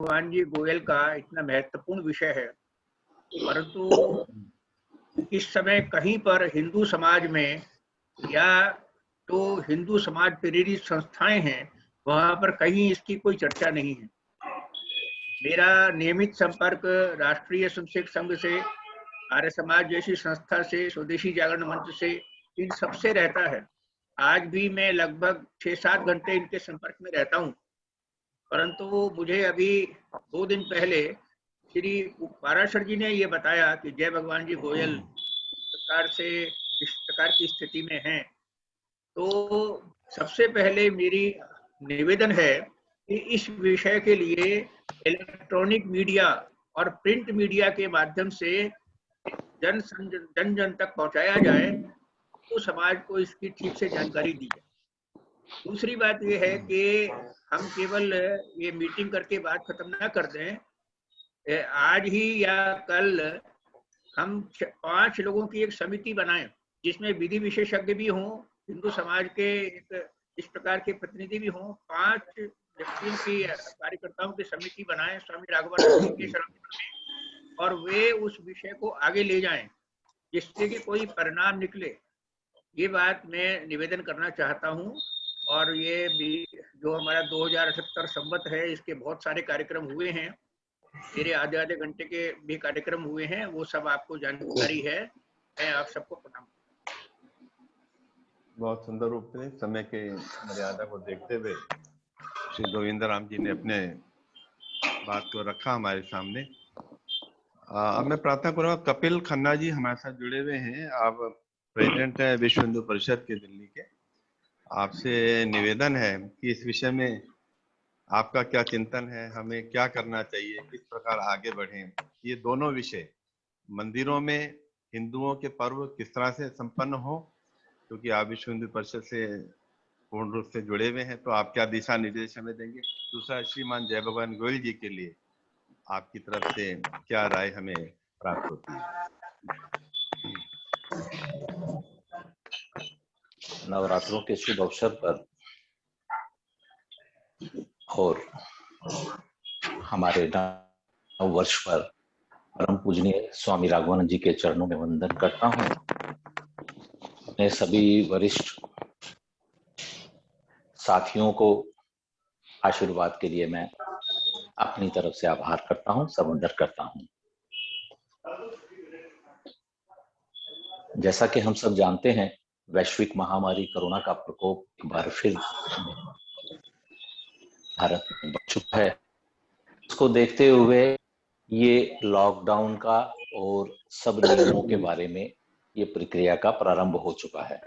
भगवान जी गोयल का इतना महत्वपूर्ण विषय है, परंतु इस समय कहीं पर हिंदू समाज में या तो हिंदू समाज प्रेरित संस्थाएं हैं, वहां पर कहीं इसकी कोई चर्चा नहीं है। मेरा नियमित संपर्क राष्ट्रीय स्वयंसेवक संघ से, आर्य समाज जैसी संस्था से, स्वदेशी जागरण मंच से, इन सबसे रहता है। आज भी मैं लगभग 6-7 घंटे इनके संपर्क में रहता हूँ, परंतु मुझे अभी 2 दिन पहले श्री पाराशर जी ने ये बताया कि जय भगवान जी गोयल इस प्रकार की स्थिति में हैं। तो सबसे पहले मेरी निवेदन है कि इस विषय के लिए इलेक्ट्रॉनिक मीडिया और प्रिंट मीडिया के माध्यम से जन जन तक पहुंचाया जाए, तो समाज को इसकी ठीक से जानकारी दी जाए। दूसरी बात यह है कि हम केवल ये मीटिंग करके बात खत्म ना कर दें। आज ही या कल हम 5 लोगों की एक समिति बनाएं, जिसमें विधि विशेषज्ञ भी हों, हिंदू समाज के एक इस प्रकार के प्रतिनिधि भी हों। 5 व्यक्तियों की, कार्यकर्ताओं की समिति बनाएं स्वामी राघवानंद जी के शरण में, और वे उस विषय को आगे ले जाएं, जिससे कि कोई परिणाम निकले। ये बात मैं निवेदन करना चाहता हूं। और ये भी जो हमारा 2078 संवत है, इसके बहुत सारे कार्यक्रम हुए हैं, मेरे आधे घंटे के भी कार्यक्रम हुए हैं, वो सब आपको जानकारी है। मैं आप सबको प्रणाम। बहुत सुंदर रूप से समय के मर्यादा को देखते हुए श्री गोविंद राम जी ने अपने बात को रखा हमारे सामने। अब मैं प्रार्थना करूंगा, कपिल खन्ना जी हमारे साथ जुड़े हुए हैं। आप प्रेसिडेंट है विश्व हिंदू परिषद के दिल्ली के। आपसे निवेदन है कि इस विषय में आपका क्या चिंतन है, हमें क्या करना चाहिए, किस प्रकार आगे बढ़ें। ये दोनों विषय, मंदिरों में हिंदुओं के पर्व किस तरह से संपन्न हो, क्योंकि आप विश्व हिंदू परिषद से पूर्ण रूप से जुड़े हुए हैं, तो आप क्या दिशा निर्देश हमें देंगे। दूसरा, श्रीमान जय भगवान गोयल जी के लिए आपकी तरफ से क्या राय हमें प्राप्त होती है। नवरात्रों के शुभ अवसर पर और हमारे नव वर्ष पर परम पूजनीय स्वामी राघवानंद जी के चरणों में वंदन करता हूँ। अपने सभी वरिष्ठ साथियों को आशीर्वाद के लिए मैं अपनी तरफ से आभार करता हूँ, समर्पण करता हूँ। जैसा कि हम सब जानते हैं, वैश्विक महामारी कोरोना का प्रकोप एक बार फिर भारत में बढ़ चुका है। उसको देखते हुए ये लॉकडाउन का और सब नियमों के बारे में ये प्रक्रिया का प्रारंभ हो चुका है।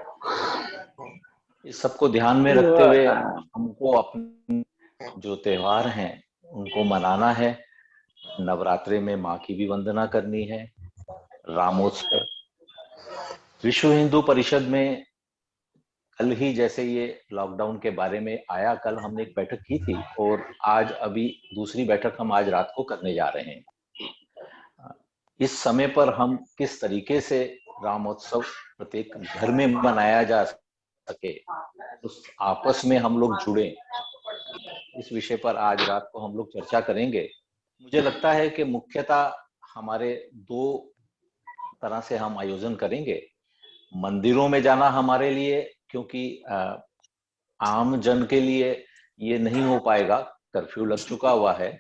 इस सबको ध्यान में रखते हुए हमको अपने जो त्योहार हैं उनको मनाना है। नवरात्रे में माँ की भी वंदना करनी है, रामोत्सव। विश्व हिंदू परिषद में कल ही जैसे ये लॉकडाउन के बारे में आया, कल हमने एक बैठक की थी और आज अभी दूसरी बैठक हम आज रात को करने जा रहे हैं। इस समय पर हम किस तरीके से रामोत्सव प्रत्येक घर में मनाया जा सके, उस आपस में हम लोग जुड़े, इस विषय पर आज रात को हम लोग चर्चा करेंगे। मुझे लगता है कि मुख्यतः हमारे 2 तरह से हम आयोजन करेंगे। मंदिरों में जाना हमारे लिए, क्योंकि आम जन के लिए ये नहीं हो पाएगा, कर्फ्यू लग चुका हुआ है।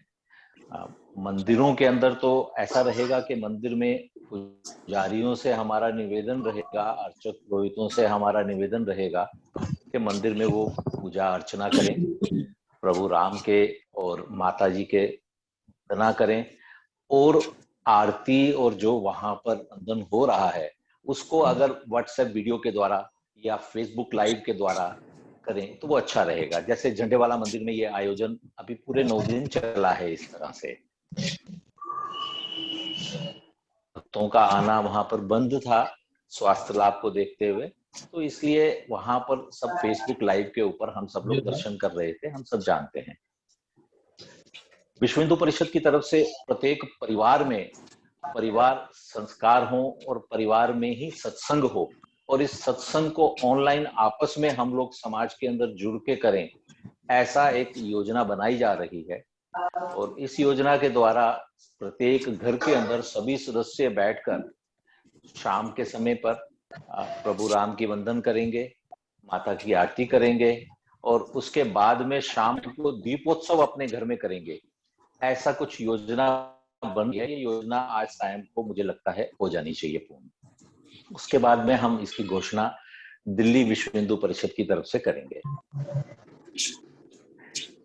मंदिरों के अंदर तो ऐसा रहेगा कि मंदिर में पुजारियों से हमारा निवेदन रहेगा, अर्चक पुरोहितों से हमारा निवेदन रहेगा कि मंदिर में वो पूजा अर्चना करें, प्रभु राम के और माता जी के अर्चना करें, और आरती और जो वहां पर वंदन हो रहा है उसको अगर व्हाट्सएप वीडियो के द्वारा या फेसबुक लाइव के द्वारा करें तो वो अच्छा रहेगा। जैसे झंडे वाला मंदिर में ये आयोजन अभी पूरे 9 दिन चला है। इस तरह से भक्तों का आना वहां पर बंद था स्वास्थ्य लाभ को देखते हुए, तो इसलिए वहां पर सब फेसबुक लाइव के ऊपर हम सब लोग दर्शन कर रहे थे, हम सब जानते हैं। विश्व हिंदू परिषद की तरफ से प्रत्येक परिवार में परिवार संस्कार हो और परिवार में ही सत्संग हो, और इस सत्संग को ऑनलाइन आपस में हम लोग समाज के अंदर जुड़ के करें, ऐसा एक योजना बनाई जा रही है। और इस योजना के द्वारा प्रत्येक घर के अंदर सभी सदस्य बैठकर शाम के समय पर प्रभु राम की वंदन करेंगे, माता की आरती करेंगे और उसके बाद में शाम को दीपोत्सव अपने घर में करेंगे। ऐसा कुछ योजना बन गई है। ये योजना आज शाम को मुझे लगता है हो जानी चाहिए पूर्ण। उसके बाद में हम इसकी घोषणा दिल्ली विश्व हिंदू परिषद की तरफ से करेंगे।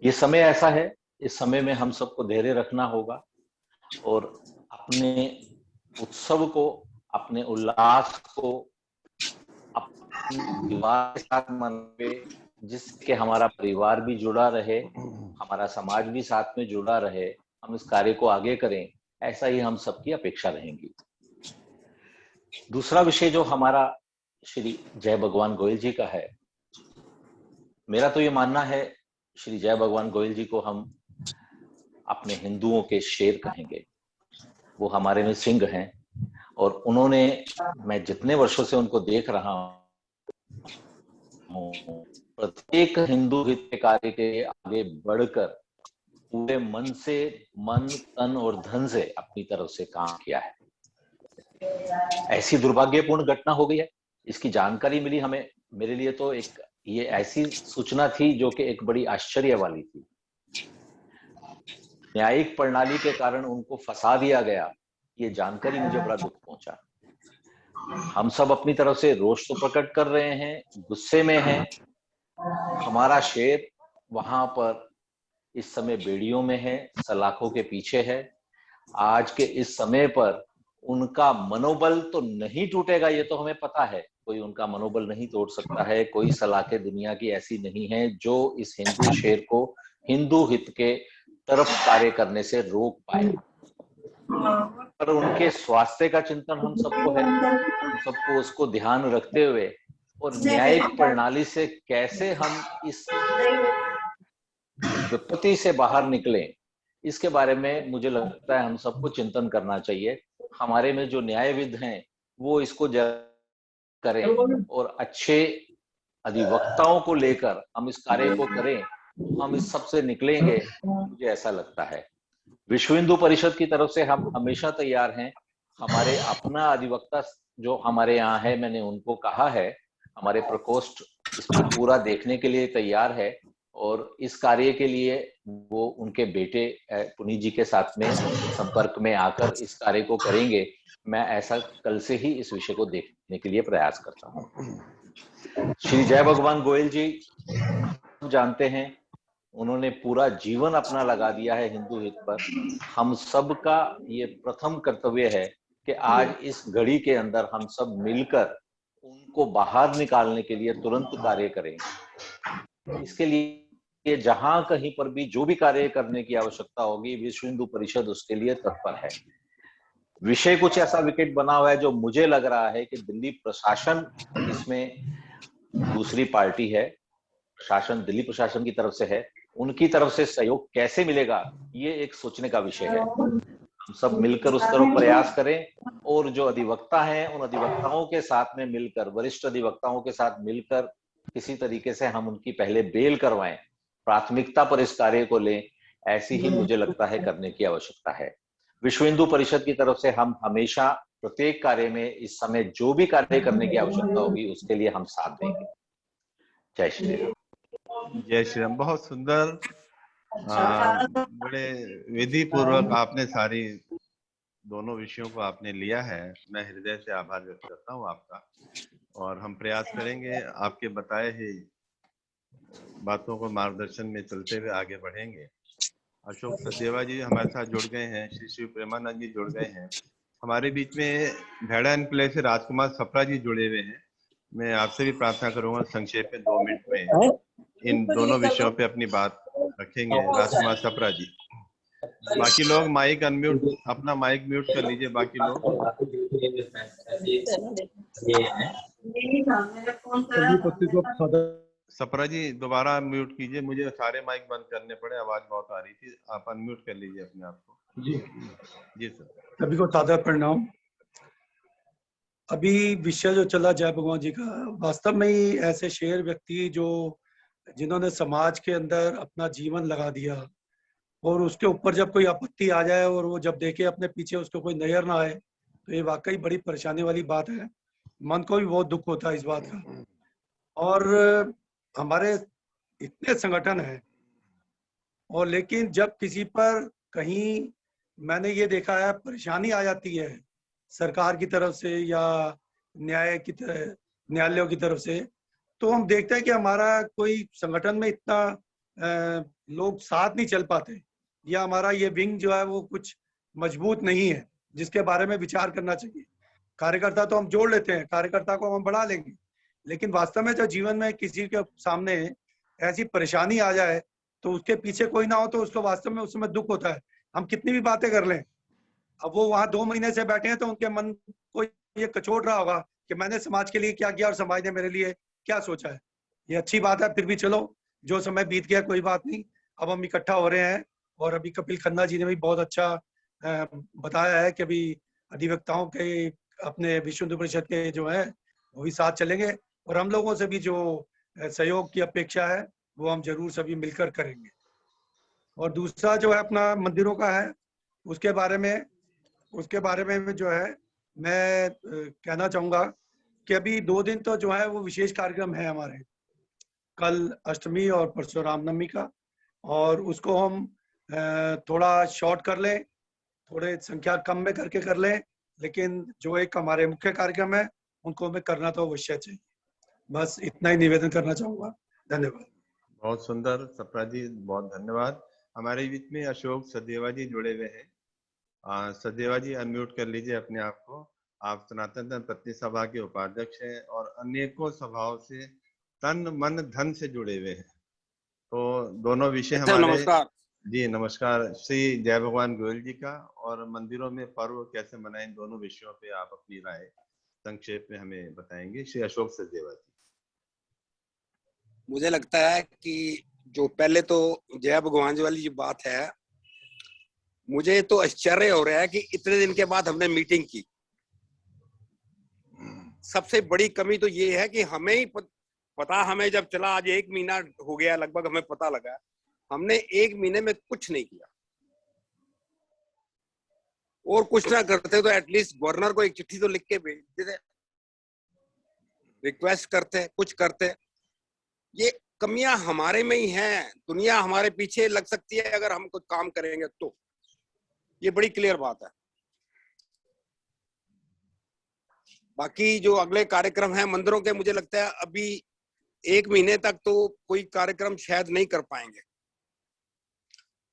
ये समय ऐसा है, इस समय में हम सबको धैर्य रखना होगा और अपने उत्सव को, अपने उल्लास को अपने परिवार के साथ मनावे, जिसके हमारा परिवार भी जुड़ा रहे, हमारा समाज भी साथ में जुड़ा रहे, हम इस कार्य को आगे करें, ऐसा ही हम सबकी अपेक्षा रहेंगी। दूसरा विषय जो हमारा श्री जय भगवान गोयल जी का है, मेरा तो ये मानना है श्री जय भगवान गोयल जी को हम अपने हिंदुओं के शेर कहेंगे। वो हमारे में सिंह हैं और उन्होंने, मैं जितने वर्षों से उनको देख रहा हूँ, प्रत्येक हिंदू हित के कार्य के आगे बढ़कर पूरे मन से, मन तन और धन से अपनी तरफ से काम किया है। ऐसी दुर्भाग्यपूर्ण घटना हो गई है, इसकी जानकारी मिली हमें। मेरे लिए तो एक ये ऐसी सूचना थी जो कि एक बड़ी आश्चर्य वाली थी। न्यायिक प्रणाली के कारण उनको फंसा दिया गया, ये जानकारी मुझे बड़ा दुख पहुंचा। हम सब अपनी तरफ से रोष तो प्रकट कर रहे हैं, गुस्से में हैं। हमारा शेर वहां पर इस समय बेड़ियों में है, सलाखों के पीछे है। आज के इस समय पर उनका मनोबल तो नहीं टूटेगा, ये तो हमें पता है। कोई उनका मनोबल नहीं तोड़ सकता है। कोई सलाखें दुनिया की ऐसी नहीं है जो इस हिंदू शेर को हिंदू हित के तरफ कार्य करने से रोक पाए। पर उनके स्वास्थ्य का चिंतन हम सबको है, हम सबको उसको ध्यान रखते हुए और न्यायिक प्रणाली से कैसे हम इस विपत्ति से बाहर निकले, इसके बारे में मुझे लगता है हम सबको चिंतन करना चाहिए। हमारे में जो न्यायविद हैं वो इसको करें और अच्छे अधिवक्ताओं को लेकर हम इस कार्य को करें, हम इस सब से निकलेंगे, मुझे ऐसा लगता है। विश्व हिंदू परिषद की तरफ से हम हमेशा तैयार हैं। हमारे अपना अधिवक्ता जो हमारे यहाँ है, मैंने उनको कहा है, हमारे प्रकोष्ठ इसको पूरा देखने के लिए तैयार है और इस कार्य के लिए वो उनके बेटे पुनीत जी के साथ में संपर्क में आकर इस कार्य को करेंगे। मैं ऐसा कल से ही इस विषय को देखने के लिए प्रयास करता हूँ। श्री जय भगवान गोयल जी जानते हैं, उन्होंने पूरा जीवन अपना लगा दिया है हिंदू हित पर। हम सब का ये प्रथम कर्तव्य है कि आज इस घड़ी के अंदर हम सब मिलकर उनको बाहर निकालने के लिए तुरंत कार्य करें। इसके लिए जहां कहीं पर भी जो भी कार्य करने की आवश्यकता होगी, विश्व हिंदू परिषद उसके लिए तत्पर है। विषय कुछ ऐसा विकेट बना हुआ है जो मुझे लग रहा है कि दिल्ली प्रशासन इसमें दूसरी पार्टी है, शासन दिल्ली प्रशासन की तरफ से है, उनकी तरफ से सहयोग कैसे मिलेगा, ये एक सोचने का विषय है। हम सब मिलकर उस तरफ प्रयास करें और जो अधिवक्ता हैं उन अधिवक्ताओं के साथ में मिलकर, वरिष्ठ अधिवक्ताओं के साथ मिलकर किसी तरीके से हम उनकी पहले बेल करवाएं, प्राथमिकता पर इस कार्य को लें। ऐसी ही मुझे लगता है करने की आवश्यकता है। विश्व हिंदू परिषद की तरफ से हम हमेशा प्रत्येक कार्य में इस समय जो भी कार्य करने की आवश्यकता होगी उसके लिए हम साथ देंगे। जय श्री राम। जय श्री राम। बहुत सुंदर, बड़े विधि पूर्वक आपने सारी दोनों विषयों को आपने लिया है। मैं हृदय से आभार व्यक्त करता हूँ आपका, और हम प्रयास करेंगे आपके बताए ही बातों को मार्गदर्शन में चलते हुए आगे बढ़ेंगे। अशोक सचदेवा जी हमारे साथ जुड़ गए हैं, श्री शिव प्रेमानंद जी जुड़ गए हैं, हमारे बीच में भेड़ा एंड प्ले से राजकुमार सप्रा जी जुड़े हुए हैं। मैं आपसे भी प्रार्थना करूंगा संक्षेप में 2 मिनट में इन दोनों विषयों पे अपनी बात रखेंगे। राजकुमार सप्रा जी, बाकी लोग माइक अनम्यूट, अपना माइक म्यूट कर लीजिए। बाकी लोग सप्रा जी दोबारा म्यूट कीजिए, मुझे सारे माइक बंद करने पड़े, आवाज बहुत आ रही थी। आप अनम्यूट कर लीजिए अपने आप को। जी जी सर। सभी को सादर प्रणाम। अभी विषय जो चला जय भगवान जी का, वास्तव में ही ऐसे शेर व्यक्ति जो जिन्होंने समाज के अंदर अपना जीवन लगा दिया, और उसके ऊपर जब कोई आपत्ति आ जाए और वो जब देखे अपने पीछे उसको कोई नजर ना आए, तो ये वाकई बड़ी परेशानी वाली बात है। मन को भी बहुत दुख होता है इस बात का। और हमारे इतने संगठन हैं, और लेकिन जब किसी पर कहीं मैंने ये देखा है परेशानी आ जाती है सरकार की तरफ से या न्यायालयों की तरफ से, तो हम देखते हैं कि हमारा कोई संगठन में इतना लोग साथ नहीं चल पाते, या हमारा ये विंग जो है वो कुछ मजबूत नहीं है, जिसके बारे में विचार करना चाहिए। कार्यकर्ता तो हम जोड़ लेते हैं, कार्यकर्ता को हम बढ़ा लेंगे, लेकिन वास्तव में जब जीवन में किसी के सामने ऐसी परेशानी आ जाए तो उसके पीछे कोई ना हो तो उसको वास्तव में उस समय दुख होता है। हम कितनी भी बातें कर लें, अब वो वहां 2 महीने से बैठे हैं तो उनके मन को ये कचोट रहा होगा कि मैंने समाज के लिए क्या किया और समाज ने मेरे लिए क्या सोचा है। ये अच्छी बात है, फिर भी चलो जो समय बीत गया कोई बात नहीं, अब हम इकट्ठा हो रहे हैं। और अभी कपिल खन्ना जी ने भी बहुत अच्छा बताया है कि अभी अधिवक्ताओं के अपने विश्व हिंदू परिषद के जो है वो भी साथ चलेंगे, और हम लोगों से भी जो सहयोग की अपेक्षा है वो हम जरूर सभी मिलकर करेंगे। और दूसरा जो है अपना मंदिरों का है, उसके बारे में जो है मैं कहना चाहूंगा कि अभी 2 दिन तो जो है वो विशेष कार्यक्रम है हमारे, कल अष्टमी और परसों रामनवमी का, और उसको हम थोड़ा शॉर्ट कर लें, थोड़े संख्या कम में करके कर लें, लेकिन जो एक हमारे मुख्य कार्यक्रम है उनको हमें करना तो अवश्य चाहिए। बस इतना ही निवेदन करना चाहूंगा। धन्यवाद। बहुत सुंदर सप्रा जी, बहुत धन्यवाद। हमारे बीच में अशोक सदेवा जी जुड़े हुए हैं। सदेवा जी अनम्यूट कर लीजिए अपने आप को। आप सनातन धर्म पत्नी सभा के उपाध्यक्ष हैं और अनेकों सभाओं से तन मन धन से जुड़े हुए हैं। तो दोनों विषय हमारे। नमस्कार जी नमस्कार। श्री जय भगवान गोयल जी का और मंदिरों में पर्व कैसे मनाएं, इन दोनों विषयों पे आप अपनी राय संक्षेप में हमें बताएंगे। श्री अशोक सचदेवा जी। मुझे लगता है कि जो पहले तो जय भगवान जी वाली जो बात है, मुझे तो आश्चर्य हो रहा है कि इतने दिन के बाद हमने मीटिंग की। सबसे बड़ी कमी तो ये है कि हमें ही पता, हमें जब चला आज 1 महीना हो गया लगभग, हमें पता लगा हमने 1 महीने में कुछ नहीं किया। और कुछ ना करते तो एटलीस्ट गवर्नर को एक चिट्ठी तो लिख के भेज देते, रिक्वेस्ट करते, कुछ करते। ये कमियां हमारे में ही हैं। दुनिया हमारे पीछे लग सकती है अगर हम कुछ काम करेंगे तो, ये बड़ी क्लियर बात है। बाकी जो अगले कार्यक्रम है मंदिरों के, मुझे लगता है अभी 1 महीने तक तो कोई कार्यक्रम शायद नहीं कर पाएंगे।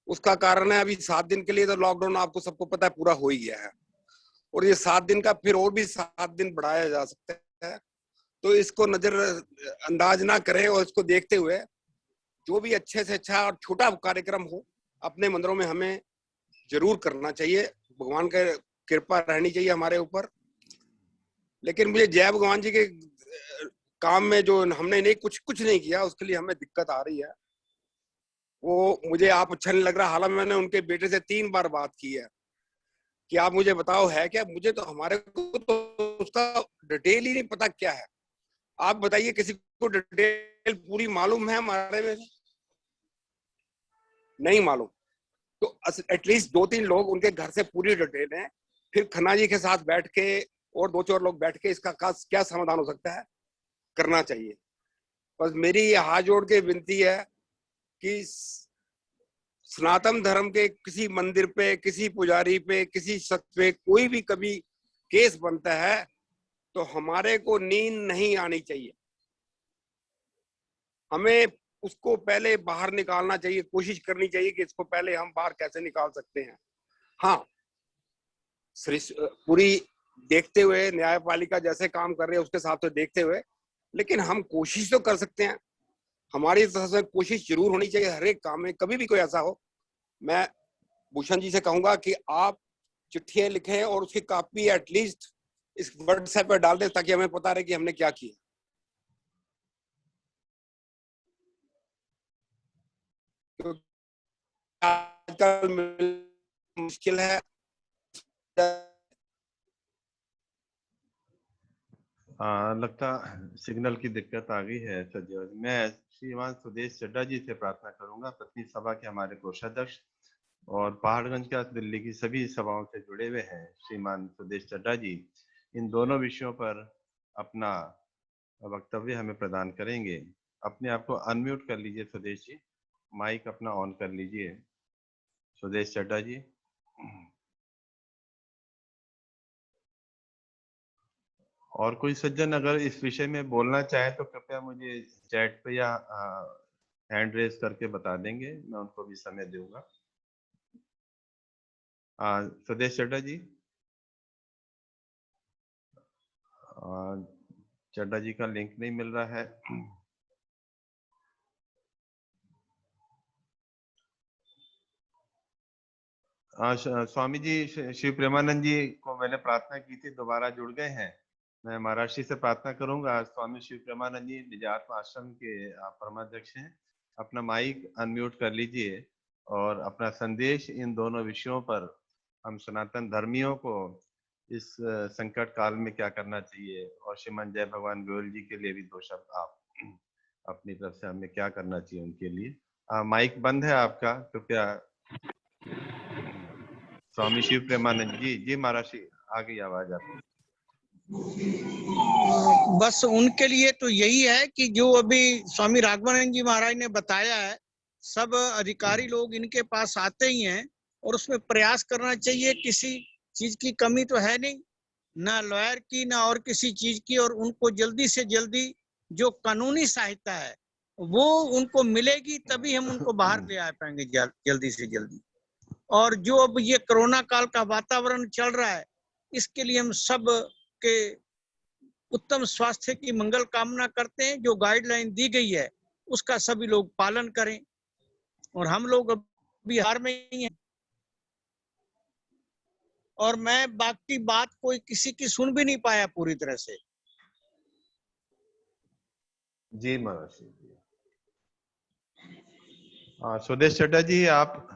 उसका कारण है अभी 7 दिन के लिए तो लॉकडाउन आपको सबको पता है पूरा हो ही गया है, और ये 7 दिन का फिर और भी 7 दिन बढ़ाया जा सकता है। तो इसको नजर अंदाज ना करें, और इसको देखते हुए जो भी अच्छे से अच्छा और छोटा कार्यक्रम हो अपने मंदिरों में हमें जरूर करना चाहिए। भगवान की कृपा रहनी चाहिए हमारे ऊपर। लेकिन मुझे जय भगवान जी के काम में जो हमने नहीं कुछ नहीं किया, उसके लिए हमें दिक्कत आ रही है। वो मुझे आप अच्छा नहीं लग रहा। हालांकि मैंने उनके बेटे से 3 बार बात की है कि आप मुझे बताओ है क्या। मुझे तो हमारे को तो उसका डिटेल ही नहीं पता क्या है। आप बताइए, किसी को डिटेल पूरी मालूम है हमारे में? नहीं मालूम। तो एटलीस्ट 2-3 लोग उनके घर से पूरी डिटेल है, फिर खन्ना जी के साथ बैठ के और 2-4 लोग बैठ के इसका क्या समाधान हो सकता है करना चाहिए। बस मेरी ये हाथ जोड़ के विनती है कि सनातन धर्म के किसी मंदिर पे, किसी पुजारी पे, किसी शख्स पे कोई भी कभी केस बनता है तो हमारे को नींद नहीं आनी चाहिए। हमें उसको पहले बाहर निकालना चाहिए, कोशिश करनी चाहिए कि इसको पहले हम बाहर कैसे निकाल सकते हैं। हाँ, पूरी देखते हुए न्यायपालिका जैसे काम कर रही है उसके साथ तो देखते हुए, लेकिन हम कोशिश तो कर सकते हैं। हमारी तरफ से कोशिश जरूर होनी चाहिए हर एक काम में। कभी भी कोई ऐसा हो, मैं भूषण जी से कहूंगा कि आप चिट्ठियां लिखें और उसकी कॉपी एटलीस्ट इस व्हाट्सएप पर डाल दें ताकि हमें पता रहे कि हमने क्या किया। आजकल मुश्किल है। लगता सिग्नल की दिक्कत आ गई है सर। मैं श्रीमान सुदेश चड्डा जी से प्रार्थना करूंगा, पत्नी सभा के हमारे कोषाध्यक्ष, और पहाड़गंज का दिल्ली की सभी सभाओं से जुड़े हुए हैं श्रीमान सुदेश चड्ढा जी, इन दोनों विषयों पर अपना वक्तव्य हमें प्रदान करेंगे। अपने आप को अनम्यूट कर लीजिए सुदेश जी, माइक अपना ऑन कर लीजिए सुदेश चड्ढा जी। और कोई सज्जन अगर इस विषय में बोलना चाहे तो कृपया मुझे चैट पे या हैंड रेज करके बता देंगे, मैं उनको भी समय दूंगा। सुदेश चड्ढा जी, चड्ढा जी का लिंक नहीं मिल रहा है। स्वामी जी शिव प्रेमानंद जी को मैंने प्रार्थना की थी, दोबारा जुड़ गए हैं। मैं महाराष्ट्र से प्रार्थना करूंगा। स्वामी शिव प्रेमानंद जी निजात्म आश्रम के परमाध्यक्ष हैं। अपना माइक अनम्यूट कर लीजिए और अपना संदेश इन दोनों विषयों पर हम सनातन धर्मियों को इस संकट काल में क्या करना चाहिए, और श्रीमान जय भगवान गोयल जी के लिए भी दो शब्द आप अपनी तरफ से हमें क्या करना चाहिए उनके लिए। माइक बंद है आपका, कृपया। स्वामी शिव प्रेमानंद जी, जी महाराज जी, आ गई आवाज आपकी। बस उनके लिए तो यही है कि जो अभी स्वामी राघवानंद जी महाराज ने बताया है, सब अधिकारी लोग इनके पास आते ही हैं और उसमें प्रयास करना चाहिए। किसी चीज की कमी तो है नहीं, ना लॉयर की ना और किसी चीज की, और उनको जल्दी से जल्दी जो कानूनी सहायता है वो उनको मिलेगी, तभी हम उनको बाहर ले आ पाएंगे जल्दी से जल्दी। और जो अब ये कोरोना काल का वातावरण चल रहा है, इसके लिए हम सब के उत्तम स्वास्थ्य की मंगल कामना करते हैं। जो गाइडलाइन दी गई है उसका सभी लोग पालन करें, और हम लोग अब बिहार में ही हैं। और मैं बाकी बात कोई किसी की सुन भी नहीं पाया पूरी तरह से। जी महाराज जी। सुदेश चड्ढा जी, आप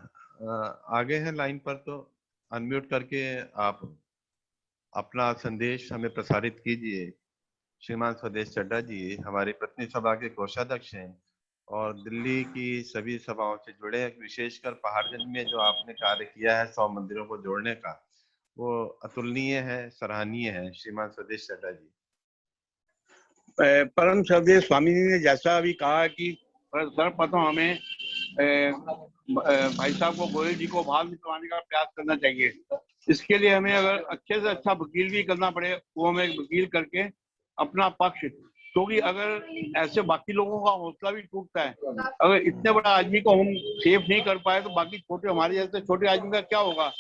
आगे हैं लाइन पर, तो अनम्यूट करके आप अपना संदेश हमें प्रसारित कीजिए। श्रीमान सुदेश चड्ढा जी हमारी प्रतिनिधि सभा के कोषाध्यक्ष हैं और दिल्ली की सभी सभाओं से जुड़े हैं। विशेषकर पहाड़गंज में जो आपने कार्य किया है 100 मंदिरों को जोड़ने का, वो अतुलनीय है, सराहनीय है। श्रीमान सुदेश चड्ढा जी। परम श्रद्धेय स्वामी जी ने जैसा अभी कहा कि सर्वप्रथम हमें भाई साहब को, गोयल जी को बाहर निकलवाने का प्रयास करना चाहिए। इसके लिए हमें अगर अच्छे से अच्छा वकील भी करना पड़े, वो हमें वकील करके अपना पक्ष, क्योंकि अगर ऐसे बाकी लोगों का हौसला भी टूटता है। अगर इतने बड़ा आदमी को हम सेफ नहीं कर पाए तो बाकी छोटे, हमारे जैसे छोटे आदमी का क्या होगा?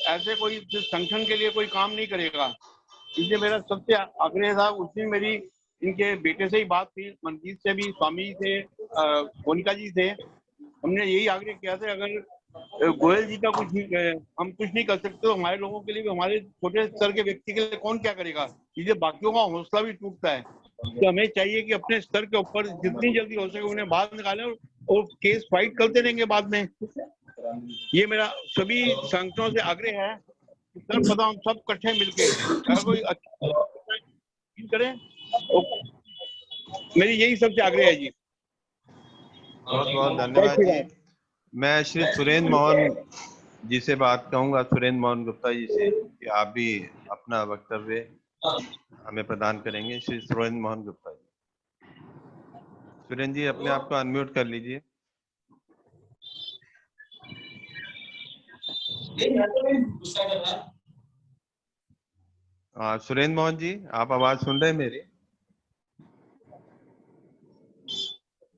ऐसे कोई संगठन के लिए कोई काम नहीं करेगा। इसलिए मेरा सबसे आग्रह था। उस दिन मेरी इनके बेटे से ही बात थी, मनजीत से भी, स्वामी से, मोनिका जी से। हमने यही आग्रह किया था, अगर गोयल जी का कुछ हम कुछ नहीं कर सकते तो हमारे लोगों के लिए भी, हमारे छोटे स्तर के व्यक्ति के लिए कौन क्या करेगा? इसलिए बाकियों का हौसला भी टूटता है। तो हमें चाहिए कि अपने स्तर के ऊपर जितनी जल्दी हो सके उन्हें बाहर निकालें और केस फाइट करते रहेंगे बाद में। ये मेरा सभी संगठनों से आग्रह है। सर पता हम सब इकट्ठे मिलके अगर कोई करें, मेरी यही सबसे आग्रह है जी। बहुत बहुत धन्यवाद जी। मैं श्री सुरेंद्र मोहन जी से बात कहूंगा, सुरेंद्र मोहन गुप्ता जी से, कि आप भी अपना वक्तव्य हमें प्रदान करेंगे। श्री सुरेंद्र मोहन गुप्ता जी। सुरेंद्र जी, अपने आप को अनम्यूट कर लीजिए। सुरेंद्र मोहन जी, आप आवाज सुन रहे हैं मेरी?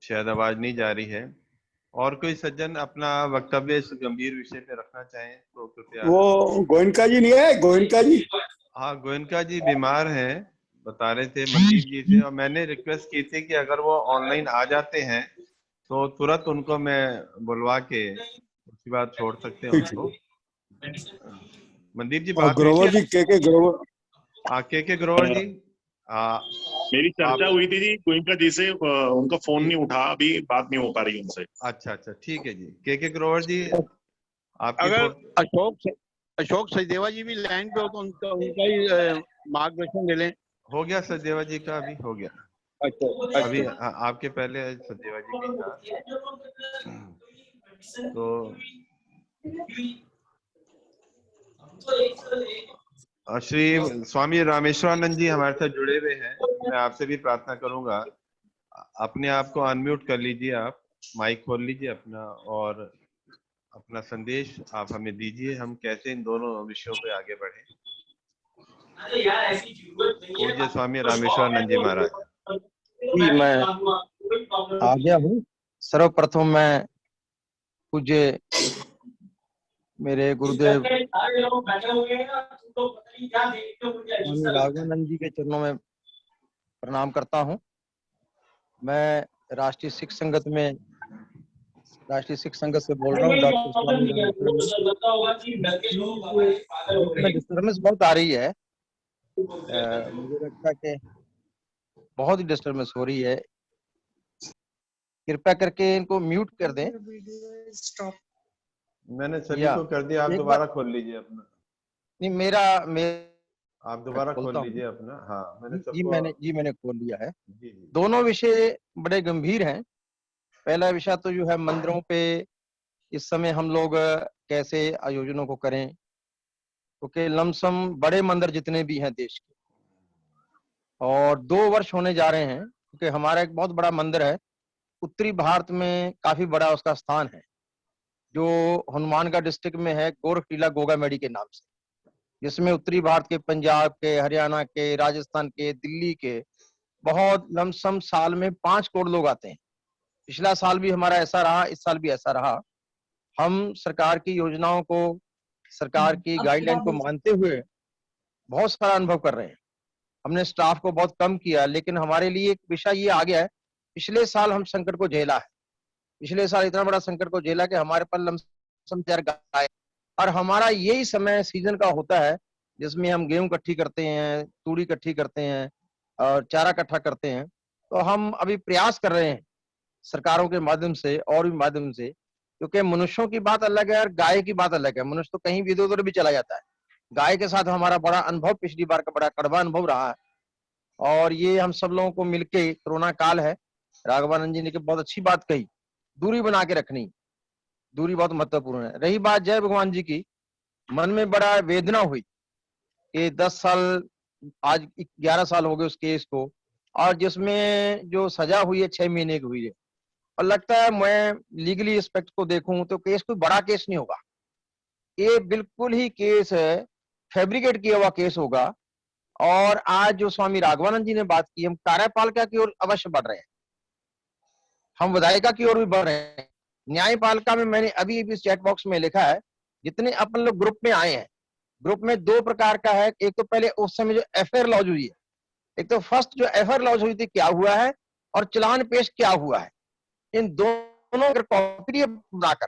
शायद आवाज नहीं जा रही है। और कोई सज्जन अपना वक्तव्य इस गंभीर विषय पे रखना चाहें तो कृपया। वो गोयनका जी नहीं है? गोयनका जी, हाँ, गोयनका जी बीमार हैं, बता रहे थे मनदीप जी से, और मैंने रिक्वेस्ट की थी कि अगर वो ऑनलाइन आ जाते हैं तो तुरंत उनको मैं बुलवा के उसके बाद छोड़ सकते हैं उनको। मनदीप जी बात ग्रोवर जी, के ग्रोवर, के ग्रोवर जी, मेरी चर्चा हुई थी जी गोयनका जी से, उनका फोन नहीं उठा, अभी बात नहीं हो पा रही उनसे। अच्छा अच्छा, ठीक है जी। के ग्रोवर जी, आपकी अगर अशोक सचदेवा जी भी लाइन पे हो तो उनका ही मार्गदर्शन ले लें। हो गया सचदेवा जी का, अभी हो गया। अच्छा, अभी आपके पहले सचदेवा जी भी था। तो श्री स्वामी रामेश्वरानंद जी हमारे साथ जुड़े हुए हैं। मैं आपसे भी प्रार्थना करूंगा, अपने आप को अनम्यूट कर लीजिए, आप माइक खोल लीजिए अपना और अपना संदेश आप हमें दीजिए, हम कैसे इन दोनों विषयों पे आगे बढ़े। पूज्य स्वामी रामेश्वरानंद जी महाराज। जी, मैं आ गया हूँ। सर्वप्रथम मैं पूज्य मेरे गुरुदेव स्वामी राघवानंद जी के चरणों में प्रणाम करता हूँ। मैं राष्ट्रीय सिख संगत से बोल रहा हूँ। डॉक्टर स्वामी में डिस्टर्बेंस बहुत आ रही है, मुझे लगता है कि बहुत ही डिस्टर्बेंस हो रही है। कृपया करके इनको म्यूट कर दें। मैंने सभी को कर दिया, आप दोबारा खोल लीजिए अपना। नहीं, आप दोबारा खोल लीजिए अपना। हाँ, मैंने खोल लिया है। दोनों विषय बड़े गंभीर हैं। पहला विषय तो जो है मंदिरों पे इस समय हम लोग कैसे आयोजनों को करें, क्योंकि लमसम बड़े मंदिर जितने भी हैं देश के, और 2 वर्ष होने जा रहे हैं, क्योंकि हमारा एक बहुत बड़ा मंदिर है उत्तरी भारत में, काफी बड़ा उसका स्थान है, जो हनुमानगढ़ डिस्ट्रिक्ट में है, गोरखटीला गोगामेडी के नाम से, जिसमें उत्तरी भारत के, पंजाब के, हरियाणा के, राजस्थान के, दिल्ली के बहुत लमसम साल में 5 करोड़ लोग आते हैं। पिछला साल भी हमारा ऐसा रहा, इस साल भी ऐसा रहा। हम सरकार की योजनाओं को, सरकार की गाइडलाइन को मानते हुए बहुत सारा अनुभव कर रहे हैं। हमने स्टाफ को बहुत कम किया, लेकिन हमारे लिए एक विषय ये आ गया है, पिछले साल हम संकट को झेला है। पिछले साल इतना बड़ा संकट को झेला कि हमारे पास लमसम 4 गाय, और हमारा यही समय सीजन का होता है जिसमें हम गेहूं इकट्ठी करते हैं, तूड़ी इकट्ठी करते हैं और चारा इकट्ठा करते हैं। तो हम अभी प्रयास कर रहे हैं सरकारों के माध्यम से और भी माध्यम से, क्योंकि मनुष्यों की बात अलग है और गाय की बात अलग है। मनुष्य तो कहीं भी इधर उधर भी चला जाता है। गाय के साथ हमारा बड़ा अनुभव, पिछली बार का बड़ा कड़वा अनुभव रहा है, और ये हम सब लोगों को मिलके, कोरोना काल है, राघवानंद जी ने बहुत अच्छी बात कही, दूरी बना के रखनी, दूरी बहुत महत्वपूर्ण है। रही बात जय भगवान जी की, मन में बड़ा वेदना हुई कि 10 साल, आज 11 साल हो गए उस केस को, और जिसमें जो सजा हुई है 6 महीने की हुई है, और लगता है मैं लीगली एस्पेक्ट को देखूं तो केस कोई बड़ा केस नहीं होगा, ये बिल्कुल ही केस है, फैब्रिकेट किया हुआ केस होगा। और आज जो स्वामी राघवानंद जी ने बात की, हम कार्यपालिका की ओर अवश्य बढ़ रहे हैं, हम विधायिका की ओर भी बढ़ रहे हैं। न्यायपालिका में मैंने अभी इस चैट बॉक्स में लिखा है, जितने अपन लोग ग्रुप में आए हैं, ग्रुप में 2 प्रकार का है। एक तो पहले उस समय जो एफआईआर लॉन्च हुई है, एक तो फर्स्ट जो एफआईआर लॉन्च हुई थी क्या हुआ है, और चलान पेश क्या हुआ है, इन दोनों अगर कॉपी बनाकर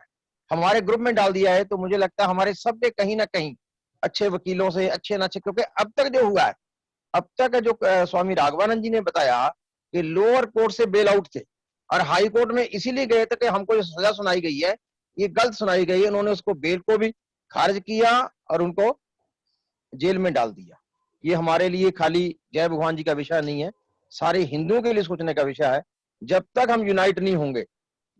हमारे ग्रुप में डाल दिया है, तो मुझे लगता है हमारे सब ने कहीं ना कहीं अच्छे वकीलों से, अच्छे न अच्छे, क्योंकि अब तक जो हुआ है, अब तक जो स्वामी राघवानंद जी ने बताया कि लोअर कोर्ट से बेल आउट थे और हाई कोर्ट में इसीलिए गए थे कि हमको जो सजा सुनाई गई है ये गलत सुनाई गई है। उन्होंने उसको, बेल को भी खारिज किया और उनको जेल में डाल दिया। ये हमारे लिए खाली जय भगवान जी का विषय नहीं है, सारे हिंदुओं के लिए सोचने का विषय है। जब तक हम यूनाइट नहीं होंगे,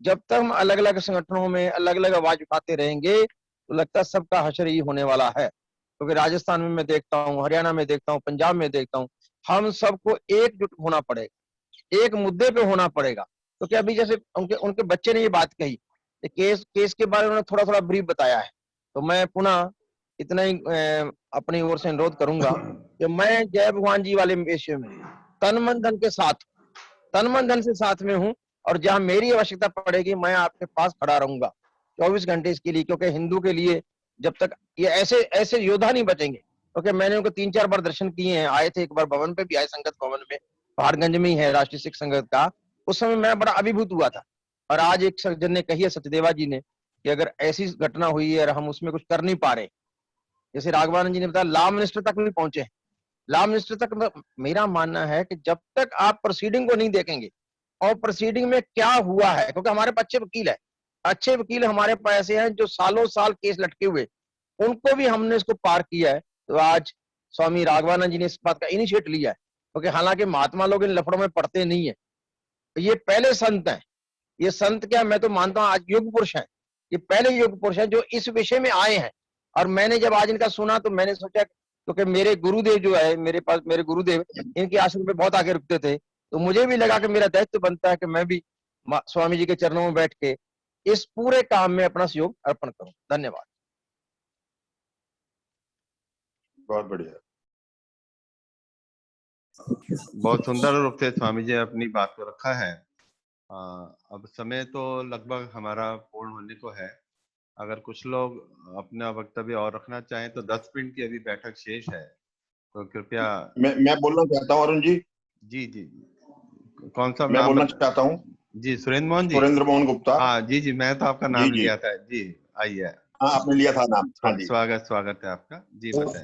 जब तक हम अलग अलग संगठनों में अलग अलग आवाज उठाते रहेंगे, तो लगता है सबका हशर ही होने वाला है। क्योंकि राजस्थान में मैं देखता हूँ, हरियाणा में देखता हूँ, पंजाब में देखता हूँ, हम सबको एकजुट होना पड़ेगा, एक मुद्दे पे होना पड़ेगा। क्योंकि अभी जैसे उनके बच्चे ने ये बात कही, केस के बारे में थोड़ा थोड़ा ब्रीफ बताया है, तो मैं पुनः इतना ही अपनी ओर से अनुरोध करूंगा कि मैं जय भगवान जी वाले विषय में तन मन धन से साथ में हूँ, और जहां मेरी आवश्यकता पड़ेगी मैं आपके पास खड़ा रहूंगा 24 घंटे इसके लिए। क्योंकि हिंदू के लिए जब तक ये ऐसे योद्धा नहीं बचेंगे, क्योंकि मैंने उनको 3-4 बार दर्शन किए हैं, आए थे, एक बार भवन पे भी आए, संगत भवन में, पहाड़गंज में ही है राष्ट्रीय सिख संगत का। उस समय मैं बड़ा अभिभूत हुआ था, और आज एक सज्जन ने कही है, सचदेवा जी ने, कि अगर ऐसी घटना हुई है और हम उसमें कुछ कर नहीं पा रहे, जैसे राघवानंद जी ने बताया लॉ मिनिस्टर तक भी पहुंचे हैं, लॉ मिनिस्टर तक, मेरा मानना है कि जब तक आप प्रोसीडिंग को नहीं देखेंगे और प्रोसीडिंग में क्या हुआ है, क्योंकि हमारे पास अच्छे वकील हमारे पास ऐसे हैं जो सालों साल केस लटके हुए, उनको भी हमने इसको पार किया है। तो आज स्वामी राघवानंद जी ने इस बात का इनिशिएट लिया है, क्योंकि हालांकि महात्मा लोग इन लफड़ों में पड़ते नहीं है, ये पहले संत हैं। ये संत क्या, मैं तो मानता हूं आज युग पुरुष हैं, ये पहले योग पुरुष हैं जो इस विषय में आए हैं। और मैंने जब आज इनका सुना तो मैंने सोचा, क्योंकि मेरे गुरुदेव जो है, मेरे पास मेरे गुरुदेव इनके आश्रम पे बहुत आगे रुकते थे, तो मुझे भी लगा कि मेरा दायित्व बनता है कि मैं भी स्वामी जी के चरणों में बैठ के इस पूरे काम में अपना सहयोग अर्पण करूं। धन्यवाद। बहुत बढ़िया, बहुत सुंदर रूप से स्वामी जी ने अपनी बात को रखा है। अब समय तो लगभग हमारा पूर्ण होने को है। अगर कुछ लोग अपना वक्तव्य और रखना चाहें तो 10 मिनट की अभी बैठक शेष है, तो कृपया। मैं बोलना चाहता हूँ अरुण जी। जी जी, कौन सा मैं बोलना चाहता हूँ जी? सुरेंद्र मोहन जी। सुरेंद्र मोहन गुप्ता। हाँ जी जी, मैं तो आपका नाम लिया था जी। आइए। हाँ, आपने लिया था नाम। हाँ जी, स्वागत है आपका जी, बताएं।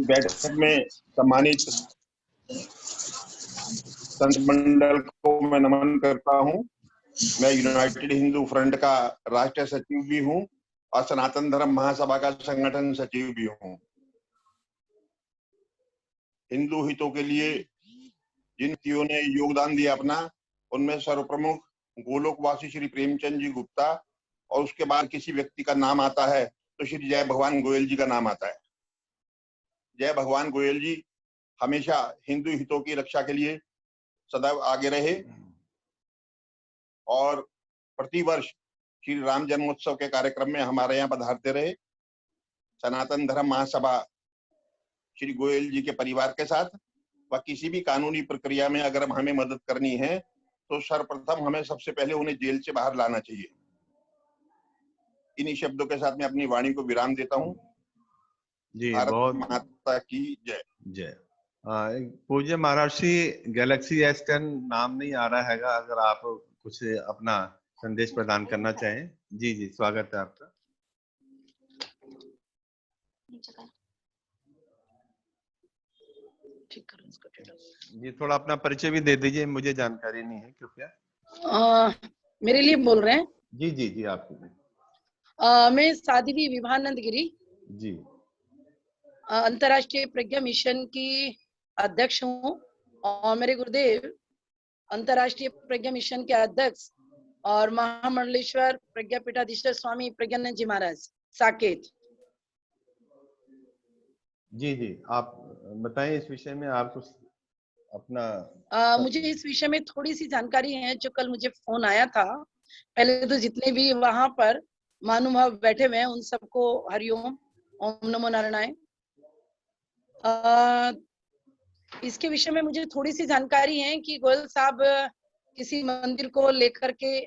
बैठक में सम्मानित संत मंडल को मैं नमन करता हूँ। मैं यूनाइटेड हिंदू फ्रंट का राष्ट्रीय सचिव भी हूँ और सनातन धर्म महासभा का संगठन सचिव भी हूँ। हिंदू हितों के लिए जिन व्यक्तियों ने योगदान दिया अपना, उनमें सर्वप्रमुख गोलोकवासी श्री प्रेमचंद जी गुप्ता, और उसके बाद किसी व्यक्ति का नाम आता है तो श्री जय भगवान गोयल जी का नाम आता है। जय भगवान गोयल जी हमेशा हिंदू हितों की रक्षा के लिए सदैव आगे रहे और प्रतिवर्ष श्री राम जन्मोत्सव के कार्यक्रम में हमारे यहाँ पधारते रहे। सनातन धर्म महासभा श्री गोयल जी के परिवार के साथ व किसी भी कानूनी प्रक्रिया में अगर हमें मदद करनी है तो सर्वप्रथम हमें सबसे पहले उन्हें जेल से बाहर लाना चाहिए। इन्हीं शब्दों के साथ मैं अपनी वाणी को विराम देता हूँ जी। भारत बहुत माता की जय। जय। पूज्य महर्षि गैलेक्सी S10 नाम नहीं आ रहा हैगा, अगर आप कुछ अपना संदेश प्रदान करना चाहें। जी जी, स्वागत है आपका। जी, थोड़ा अपना परिचय भी दे दीजिए, मुझे जानकारी नहीं है, कृपया। मेरे लिए बोल रहे हैं? जी जी जी, आपको। मैं साध्वी विभानंद गिरी जी, अंतर्राष्ट्रीय प्रज्ञा मिशन की अध्यक्ष हूँ और मेरे गुरुदेव अंतर्राष्ट्रीय प्रज्ञा मिशन के अध्यक्ष और महामंडलेश्वर प्रज्ञा पीठाधीश्वर स्वामी प्रज्ञानंद जी महाराज साकेत। जी जी, आप बताएं इस विषय में, आप कुछ अपना। मुझे इस विषय में थोड़ी सी जानकारी है। जो कल मुझे फोन आया था, पहले तो जितने भी वहां पर महानुभाव बैठे हुए हैं उन सबको हरिओम, ओम नमो नारायण। इसके विषय में मुझे थोड़ी सी जानकारी है कि गोयल साहब किसी मंदिर को लेकर के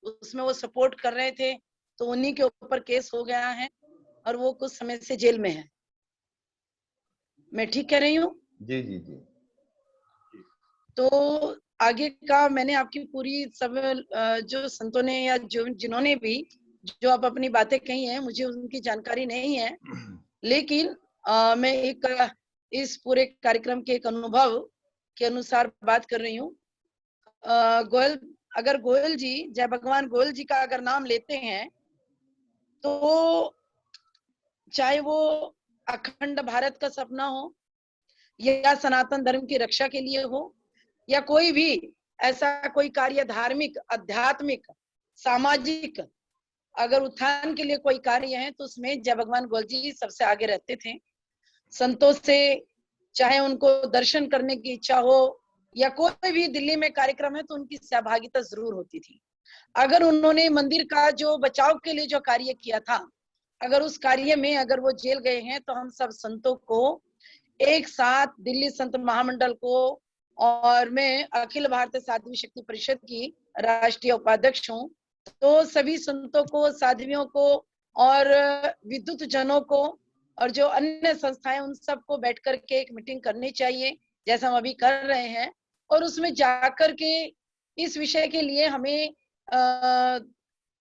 उसमें वो सपोर्ट कर रहे थे, तो उन्हीं के ऊपर केस हो गया है और वो कुछ समय से जेल में है। मैं ठीक कह रही हूँ? जी जी जी। तो आगे का मैंने आपकी पूरी सब जो संतों ने या जो जिन्होंने भी जो आप अपनी बातें कही हैं, मुझे उनकी जानकारी नहीं है, लेकिन मैं एक इस पूरे कार्यक्रम के एक अनुभव के अनुसार बात कर रही हूँ। गोयल, अगर गोयल जी, जय भगवान गोयल जी का अगर नाम लेते हैं तो चाहे वो अखंड भारत का सपना हो या सनातन धर्म की रक्षा के लिए हो या कोई भी ऐसा कोई कार्य धार्मिक, आध्यात्मिक, सामाजिक अगर उत्थान के लिए कोई कार्य है तो उसमें जय भगवान गोयल जी सबसे आगे रहते थे। संतों से चाहे उनको दर्शन करने की इच्छा हो या कोई भी दिल्ली में कार्यक्रम है तो उनकी सहभागिता जरूर होती थी। अगर उन्होंने मंदिर का जो बचाव के लिए जो कार्य किया था, अगर उस कार्य में अगर वो जेल गए हैं तो हम सब संतों को एक साथ, दिल्ली संत महामंडल को, और मैं अखिल भारतीय साध्वी शक्ति परिषद की राष्ट्रीय उपाध्यक्ष हूँ, तो सभी संतों को, साध्वियों को और विद्युत जनों को और जो अन्य संस्थाएं उन सबको बैठ करके एक मीटिंग करनी चाहिए, जैसा हम अभी कर रहे हैं। और उसमें जाकर के इस विषय के लिए हमें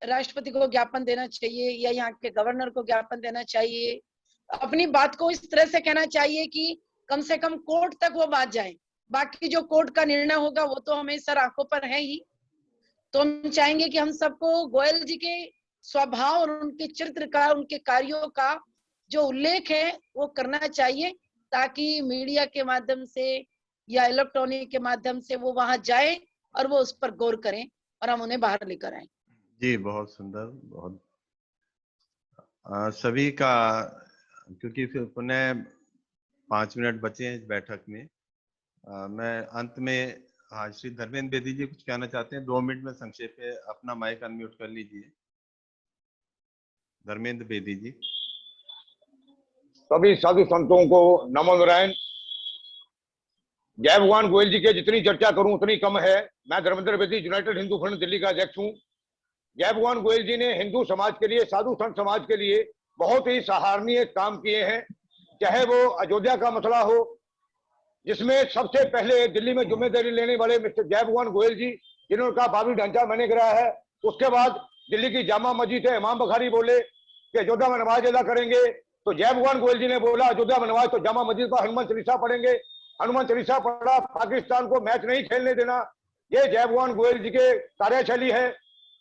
राष्ट्रपति को ज्ञापन देना चाहिए या यहाँ के गवर्नर को ज्ञापन देना चाहिए। अपनी बात को इस तरह से कहना चाहिए कि कम से कम कोर्ट तक वो बात जाए। बाकी जो कोर्ट का निर्णय होगा वो तो हमें सर आंखों पर है ही। तो हम चाहेंगे कि हम सबको गोयल जी के स्वभाव और उनके चरित्र का, उनके कार्यों का जो उल्लेख है वो करना चाहिए, ताकि मीडिया के माध्यम से या इलेक्ट्रॉनिक के माध्यम से वो वहां जाए और वो उस पर गौर करें। और हम उन्हें बाहर लेकर आए। जी बहुत सुंदर, बहुत सभी का, क्योंकि फिर पुनः 5 मिनट बचे हैं इस बैठक में। मैं अंत में श्री धर्मेंद्र बेदी जी कुछ कहना चाहते हैं, 2 मिनट में संक्षेप में अपना माइक अनम्यूट कर लीजिए। धर्मेंद्र बेदी जी। सभी साधु संतों को नमो नारायण। जय भगवान गोयल जी के जितनी चर्चा करूं उतनी कम है। मैं धर्मेंद्र बेदी, यूनाइटेड हिंदू फ्रंट दिल्ली का अध्यक्ष हूं। जय भगवान गोयल जी ने हिंदू समाज के लिए, साधु संत समाज के लिए बहुत ही सराहनीय काम किए हैं। चाहे वो अयोध्या का मसला हो, जिसमें सबसे पहले दिल्ली में जिम्मेदारी लेने वाले मिस्टर जय भगवान गोयल जी, जिन्होंने कहा भावी ढांचा मैंने कराया है। उसके बाद दिल्ली की जामा मस्जिद है, इमाम बुखारी बोले कि अयोध्या में नमाज अदा करेंगे, तो जय भगवान गोयल जी ने बोला अयोध्या में नमाज तो जामा मस्जिद पर हनुमान चालीसा पढ़ेंगे। हनुमान चालीसा पढ़ा, पाकिस्तान को मैच नहीं खेलने देना, ये जय भगवान गोयल जी के कार्यशैली है।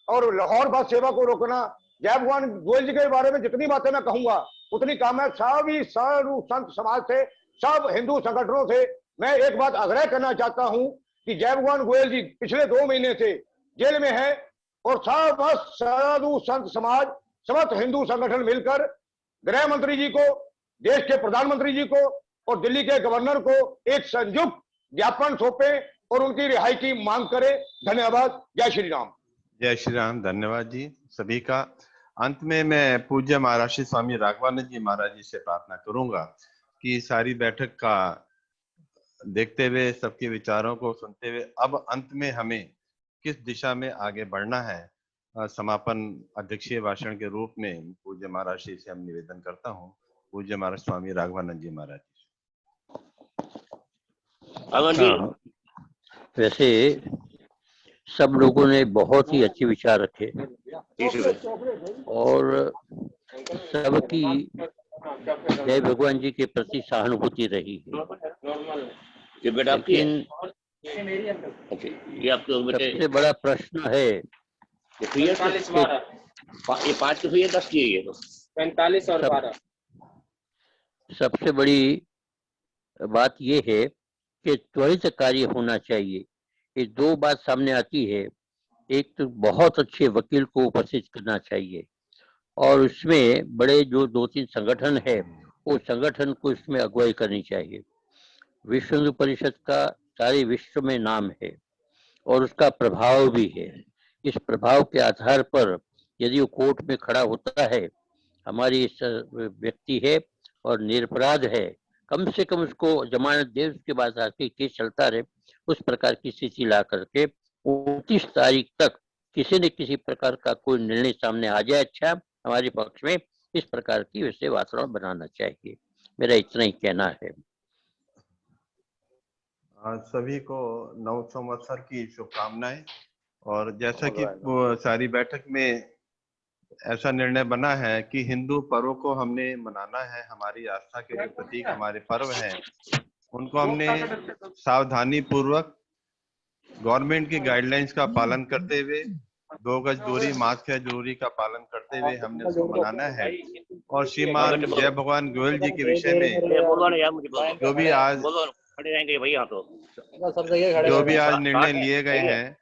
और लाहौर बस सेवा को रोकना, जय भगवान गोयल जी के बारे में जितनी बातें मैं कहूंगा उतनी काम है। सभी साधु संत समाज से, सब हिंदू संगठनों से मैं एक बात आग्रह करना चाहता हूं कि जय भगवान गोयल जी पिछले 2 महीने से जेल में है और सब साधु संत समाज, समस्त हिंदू संगठन मिलकर गृह मंत्री जी को, देश के प्रधानमंत्री जी को और दिल्ली के गवर्नर को एक संयुक्त ज्ञापन सौंपे और उनकी रिहाई की मांग करें। धन्यवाद। जय श्री राम। जय श्री राम। धन्यवाद जी सभी का। अंत में मैं पूज्य महाराज श्री स्वामी राघवानंद जी महाराज जी से प्रार्थना करूंगा कि सारी बैठक का देखते हुए, सबके विचारों को सुनते हुए अब अंत में हमें किस दिशा में आगे बढ़ना है, समापन अध्यक्षीय भाषण के रूप में पूज्य महाराज श्री से हम निवेदन करता हूं। पूज्य महाराज स्वामी राघवानंद जी महाराज जी। वैसे सब लोगों ने बहुत ही अच्छे विचार रखे और सबकी जय भगवान जी के प्रति सहानुभूति रही है। लेकिन सबसे बड़ा प्रश्न है ये 5 के 10 किए, ये तो 45 और 12। सबसे बड़ी बात ये है कि त्वरित कार्य होना चाहिए। ये 2 बात सामने आती है। एक तो बहुत अच्छे वकील को उपस्थित करना चाहिए और उसमें बड़े जो 2-3 संगठन है वो संगठन को इसमें अगुवाई करनी चाहिए। विश्व हिंदू परिषद का सारे विश्व में नाम है और उसका प्रभाव भी है। इस प्रभाव के आधार पर यदि वो कोर्ट में खड़ा होता है, हमारी व्यक्ति है और निरपराध है, कम से कम उसको जमानत दे, उसके बाद आके केस चलता रहे, उस प्रकार की स्थिति ला करके 29 तारीख तक किसी न किसी प्रकार का कोई निर्णय सामने आ जाए अच्छा हमारे पक्ष में, इस प्रकार की वैसे वातावरण बनाना चाहिए। मेरा इतना ही कहना है। सभी को नव संवत्सर की शुभकामनाएं। और जैसा कि सारी बैठक में ऐसा निर्णय बना है कि हिंदू पर्व को हमने मनाना है, हमारी आस्था के जो प्रतीक हमारे पर्व हैं उनको हमने सावधानी पूर्वक गवर्नमेंट की गाइडलाइंस का पालन करते हुए, 2 गज दूरी, मास्क है जरूरी का पालन करते हुए हमने उसको मनाना है। और श्रीमान जय भगवान गोयल जी के विषय में जो भी आज निर्णय लिए गए हैं,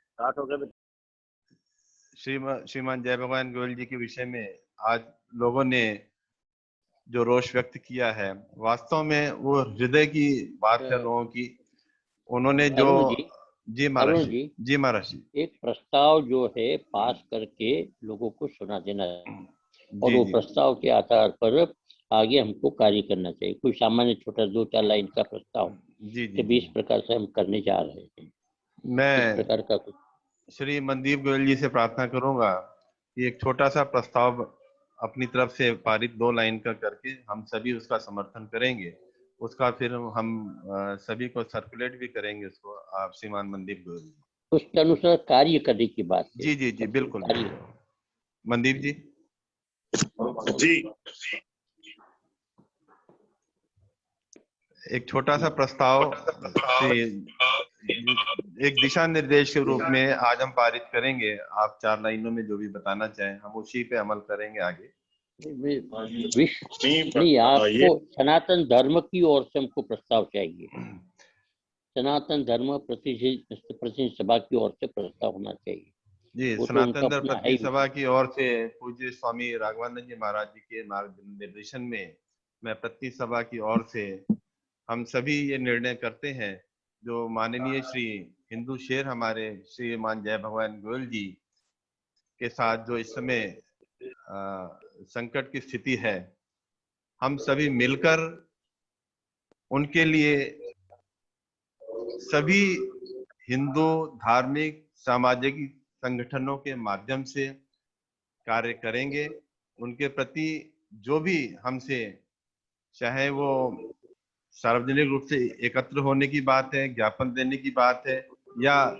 श्रीमान जय भगवान गोयल जी के विषय में आज लोगों ने जो रोष व्यक्त किया है, वास्तव में वो हृदय की बात है लोगों की। उन्होंने जो जी महाराज जी एक प्रस्ताव जो है पास करके लोगों को सुना देना है और वो प्रस्ताव के आधार पर आगे हमको कार्य करना चाहिए। कोई सामान्य छोटा 2-4 लाइन का प्रस्ताव के 20 प्रकार से हम करने जा रहे हैं। मैं प्रकार का कुछ श्री मनदीप गोयल जी से प्रार्थना करूंगा कि एक छोटा सा प्रस्ताव अपनी तरफ से पारित 2 लाइन का करके हम सभी उसका समर्थन करेंगे। उसका फिर हम सभी को सर्कुलेट भी करेंगे उसको। आप श्रीमान मनदीप गोयल जी उसके अनुसार कार्य करने की बात है। जी बिल्कुल। मनदीप जी एक छोटा सा प्रस्ताव एक दिशा निर्देश के रूप में आज हम पारित करेंगे। आप 4 लाइनों में जो भी बताना चाहें हम उसी पे अमल करेंगे आगे। नहीं, आपको सनातन धर्म की ओर से हमको प्रस्ताव चाहिए। सनातन धर्म प्रतिनिधि सभा की ओर से प्रस्ताव होना चाहिए। जी, वो तो सनातन उनका धर्म अपना है पत्नी ही। सभा की ओर से पूज्य स्वामी राघवानंद जी महाराज जी के मार्गदर्शन में मैं पत्नी सभा की ओर से हम सभी ये निर्णय करते हैं, जो माननीय श्री हिंदू शेर हमारे श्रीमान जय भगवान गोयल जी के साथ जो इस समय संकट की स्थिति है, हम सभी मिलकर उनके लिए सभी हिंदू धार्मिक सामाजिक संगठनों के माध्यम से कार्य करेंगे। उनके प्रति जो भी हमसे, चाहे वो सार्वजनिक रूप से एकत्र होने की बात है, ज्ञापन देने की बात है, या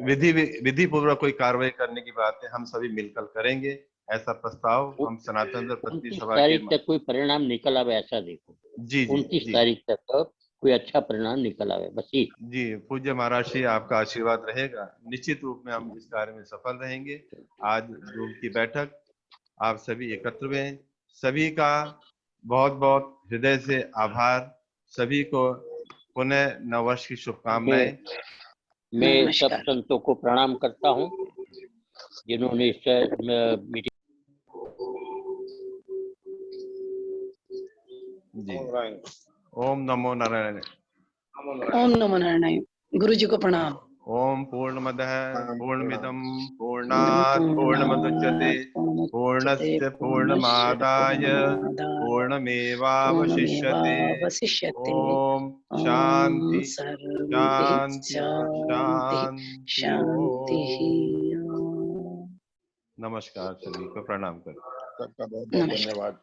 विधि पूर्वक कोई कार्रवाई करने की बात है, हम सभी मिलकर करेंगे। ऐसा प्रस्ताव हम सनातन धर्म पत्नी 29 सभा तारीख के तक कोई परिणाम निकल आवे ऐसा देखो। जी 29 जी तारीख तक कोई अच्छा परिणाम निकल आवे, बस ये। जी, पूज्य महाराज श्री आपका आशीर्वाद रहेगा, निश्चित रूप में हम इस कार्य में सफल रहेंगे। आज जूम की बैठक आप सभी एकत्र हुए, सभी का बहुत बहुत हृदय से आभार। सभी को पुनः नववर्ष की शुभकामनाएं। मैं सब संतों को प्रणाम करता हूँ जिन्होंने इस मीटिंग। जी, ओम नमो नारायण। ओम नमो नारायण। गुरु जी को प्रणाम। ओम पूर्णमदः पूर्णमिदं पूर्णात् पूर्णमुदच्यते पूर्णस्य पूर्णमादाय पूर्णमेवावशिष्यते। ओम शांति शांति शांति। ओम। नमस्कार, सभी को प्रणाम करें। सबका बहुत बहुत धन्यवाद।